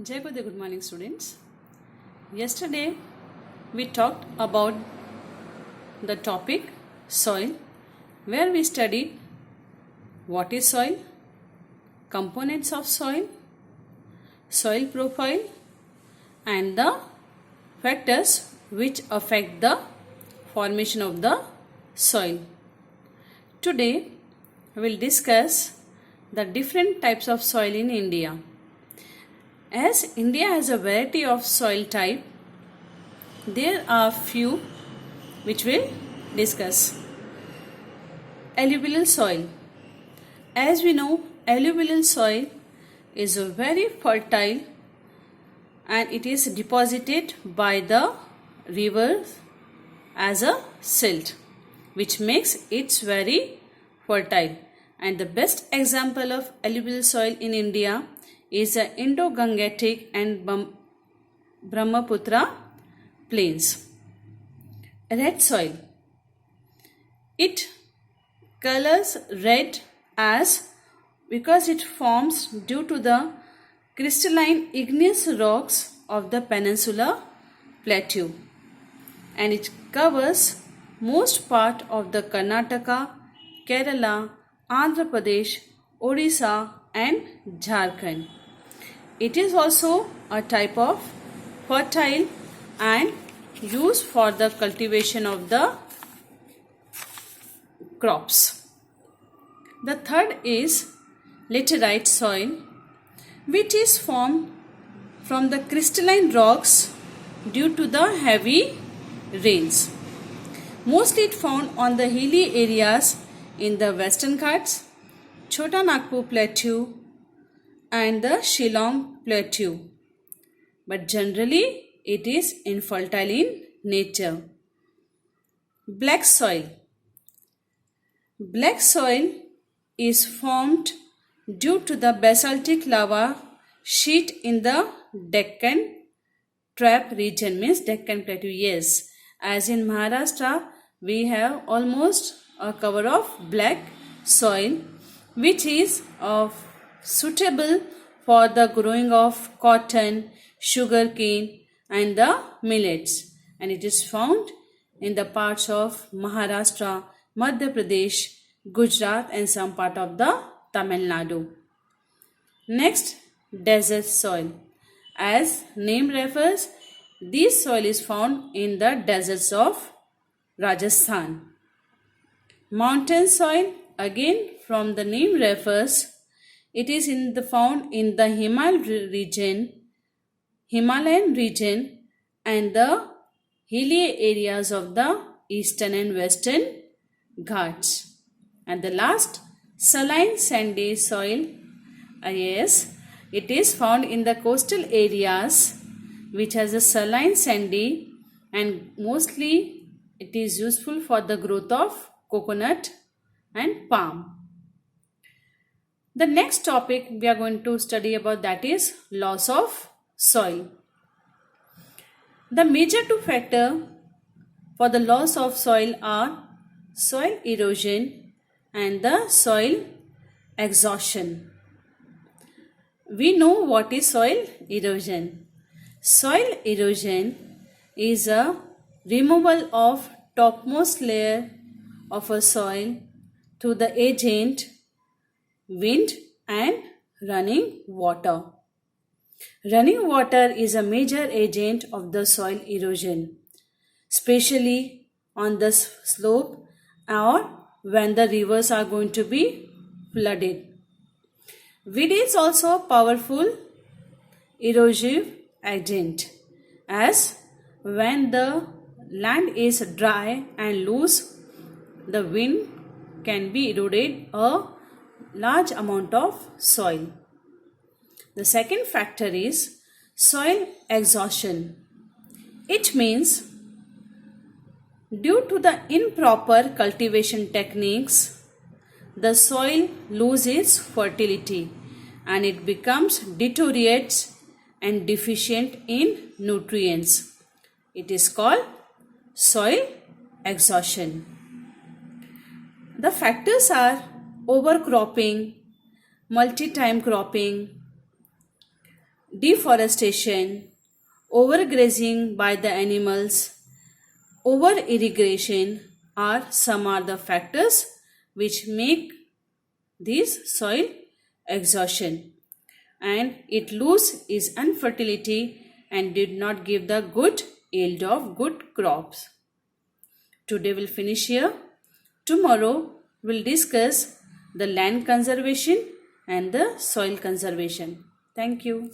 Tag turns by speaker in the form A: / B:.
A: Jai Gode, good morning students. Yesterday we talked about the topic soil, where we studied what is soil, components of soil, soil profile and the factors which affect the formation of the soil. Today we will discuss the different types of soil in India. As India has a variety of soil type, there are few which we'll discuss. Alluvial soil. As we know, alluvial soil is very fertile and it is deposited by the rivers as a silt, which makes it very fertile. And the best example of alluvial soil in India is the Indo-Gangetic and Brahmaputra plains. Red soil. It colors red because it forms due to the crystalline igneous rocks of the Peninsular Plateau, and it covers most part of the Karnataka, Kerala, Andhra Pradesh, Odisha and Jharkhand. It is also a type of fertile and used for the cultivation of the crops. The third is laterite soil, which is formed from the crystalline rocks due to the heavy rains. Mostly it found on the hilly areas in the Western Ghats, Chota Nagpur Plateau and the Shillong Plateau, but generally it is infertile in nature. Black soil. Black soil is formed due to the basaltic lava sheet in the Deccan Trap region, means Deccan Plateau. Yes, as in Maharashtra we have almost a cover of black soil, which is suitable for the growing of cotton, sugarcane and the millets, and it is found in the parts of Maharashtra, Madhya Pradesh, Gujarat and some part of the Tamil Nadu. Next, desert soil. As name refers, this soil is found in the deserts of Rajasthan. Mountain soil, again from the name refers, it is found in the Himalayan region and the hilly areas of the eastern and western Ghats. And the last, saline sandy soil. Yes, it is found in the coastal areas which has a saline sandy, and mostly it is useful for the growth of coconut and palm. The next topic we are going to study about, that is loss of soil. The major two factors for the loss of soil are soil erosion and the soil exhaustion. We know what is soil erosion. Soil erosion is a removal of topmost layer of a soil through the agent wind and running water. Running water is a major agent of the soil erosion, especially on the slope or when the rivers are going to be flooded. Wind is also a powerful erosive agent, as when the land is dry and loose, the wind can be eroded a large amount of soil. The second factor is soil exhaustion. It means due to the improper cultivation techniques, the soil loses fertility and it becomes deteriorates and deficient in nutrients. It is called soil exhaustion. The factors are overcropping, multi-time cropping, deforestation, overgrazing by the animals, over irrigation are some are the factors which make this soil exhaustion, and it lose its unfertility and did not give the good yield of good crops. Today we'll finish here. Tomorrow we'll discuss the land conservation and the soil conservation. Thank you.